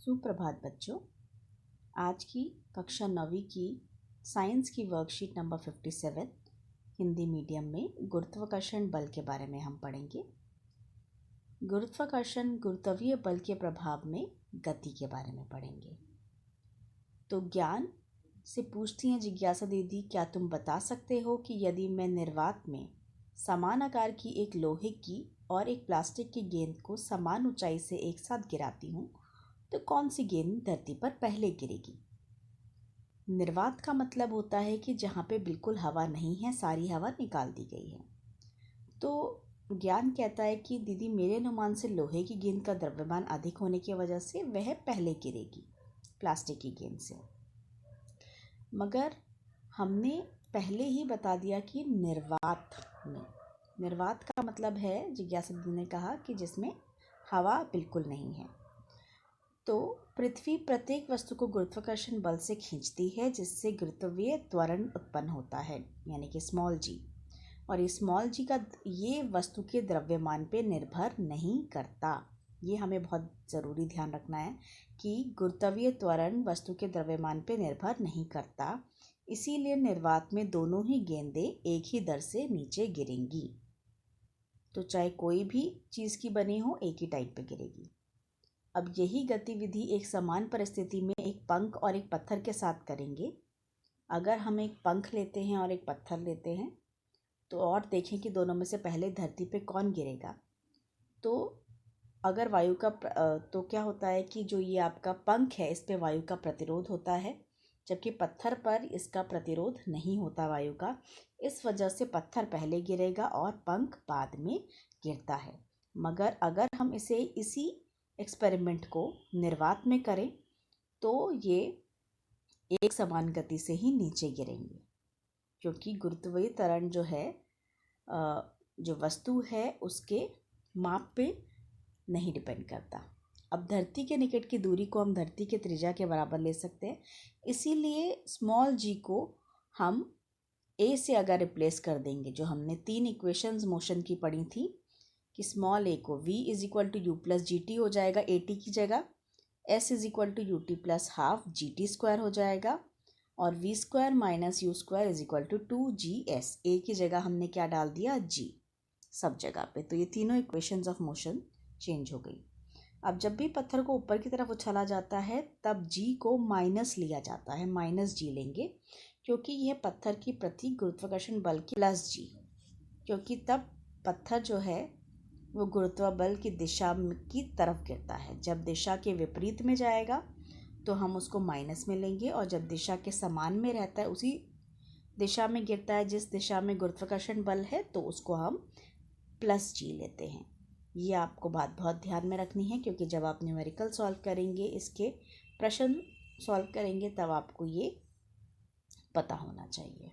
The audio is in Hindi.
सुप्रभात बच्चों। आज की कक्षा 9वीं की साइंस की वर्कशीट नंबर 57 हिंदी मीडियम में गुरुत्वाकर्षण बल के बारे में हम पढ़ेंगे। गुरुत्वाकर्षण गुरुत्वीय बल के प्रभाव में गति के बारे में पढ़ेंगे। तो ज्ञान से पूछती हैं जिज्ञासा दीदी, क्या तुम बता सकते हो कि यदि मैं निर्वात में समान आकार की एक लोहे की और एक प्लास्टिक की गेंद को समान ऊंचाई से एक साथ गिराती हूँ तो कौन सी गेंद धरती पर पहले गिरेगी? निर्वात का मतलब होता है कि जहाँ पे बिल्कुल हवा नहीं है, सारी हवा निकाल दी गई है। तो ज्ञान कहता है कि दीदी मेरे अनुमान से लोहे की गेंद का द्रव्यमान अधिक होने की वजह से वह पहले गिरेगी प्लास्टिक की गेंद से। मगर हमने पहले ही बता दिया कि निर्वात का मतलब है, जिज्ञासा दीदी ने कहा, कि जिसमें हवा बिल्कुल नहीं है। तो पृथ्वी प्रत्येक वस्तु को गुरुत्वाकर्षण बल से खींचती है, जिससे गुरुत्वीय त्वरण उत्पन्न होता है, यानी कि स्मॉल जी। और ये स्मॉल जी का ये वस्तु के द्रव्यमान पे निर्भर नहीं करता। ये हमें बहुत ज़रूरी ध्यान रखना है कि गुरुत्वीय त्वरण वस्तु के द्रव्यमान पे निर्भर नहीं करता। इसीलिए निर्वात में दोनों ही गेंदें एक ही दर से नीचे गिरेंगी। तो चाहे कोई भी चीज़ की बनी हो, एक ही टाइप पे गिरेगी। अब यही गतिविधि एक समान परिस्थिति में एक पंख और एक पत्थर के साथ करेंगे। अगर हम एक पंख लेते हैं और एक पत्थर लेते हैं तो और देखें कि दोनों में से पहले धरती पे कौन गिरेगा। तो अगर वायु का तो क्या होता है कि जो ये आपका पंख है, इस पे वायु का प्रतिरोध होता है, जबकि पत्थर पर इसका प्रतिरोध नहीं होता वायु का। इस वजह से पत्थर पहले गिरेगा और पंख बाद में गिरता है। मगर अगर हम इसी एक्सपेरिमेंट को निर्वात में करें तो ये एक समान गति से ही नीचे गिरेंगे, क्योंकि गुरुत्वीय त्वरण जो है, जो वस्तु है, उसके माप पे नहीं डिपेंड करता। अब धरती के निकट की दूरी को हम धरती के त्रिज्या के बराबर ले सकते हैं। इसीलिए स्मॉल जी को हम ए से अगर रिप्लेस कर देंगे, जो हमने 3 इक्वेशंस मोशन की पढ़ी थी, कि स्मॉल ए को v is equal to u plus g t हो जाएगा ए टी की जगह, s is equal to u t plus half g t square हो जाएगा, और v square minus u square is equal to 2gS। A की जगह हमने क्या डाल दिया? g सब जगह पे। तो ये तीनों इक्वेशंस ऑफ मोशन चेंज हो गई। अब जब भी पत्थर को ऊपर की तरफ उछाला जाता है तब g को माइनस लिया जाता है, माइनस g लेंगे, क्योंकि यह पत्थर की प्रति गुरुत्वाकर्षण बल की प्लस g, क्योंकि तब पत्थर जो है वो गुरुत्व बल की दिशा की तरफ गिरता है। जब दिशा के विपरीत में जाएगा तो हम उसको माइनस में लेंगे, और जब दिशा के समान में रहता है, उसी दिशा में गिरता है जिस दिशा में गुरुत्वाकर्षण बल है, तो उसको हम प्लस जी लेते हैं। ये आपको बात बहुत ध्यान में रखनी है, क्योंकि जब आप न्यूमेरिकल सॉल्व करेंगे, इसके प्रश्न सॉल्व करेंगे, तब आपको ये पता होना चाहिए।